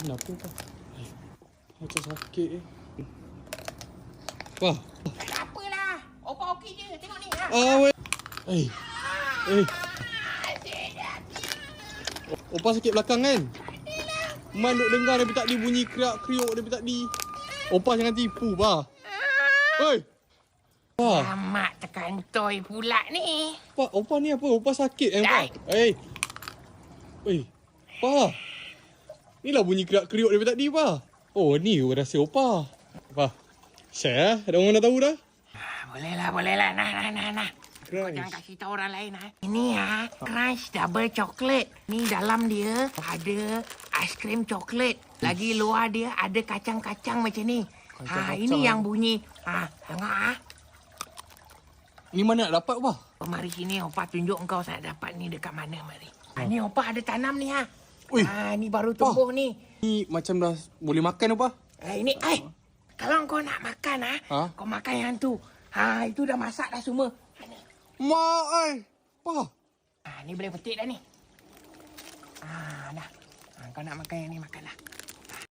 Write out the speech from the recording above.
Kenapa Pak? Macam sakit Pak. Tak apalah. Opa okey je. Tengok ni. Weh. Opa sakit belakang kan? Man duk dengar dari tadi bunyi kriak-kriuk dari tadi. Opa jangan tipu, Pak. Oi. Pak. Alamak, terkantoi pula ni. Pak, Opa ni apa? Opa sakit Pak? Pak. Inilah bunyi kriak-kriuk dari tadi, Pak. Oh, ni rasa Opa. Pak, share Ada orang dah tahu dah. Boleh lah. Nah. Kau jangan kasih tahu orang lain. Ini Crunch Double Chocolate. Ni dalam dia ada aiskrim coklat. Lagi luar dia ada kacang-kacang macam ni. Ini yang bunyi. Tengok Ni mana nak dapat, Pak? Mari sini, Opa tunjuk kau saya dapat ni dekat mana, mari. Ni Opa ada tanam ni, Ui. Ni baru tumbuh ni. Ni macam dah boleh makan, Opa? Ini, kalau kau nak makan, kau makan yang tu. Itu dah masak dah semua. Mak, Pak. Ni boleh petik dah ni. Dah. Kau nak makan yang ni, makanlah.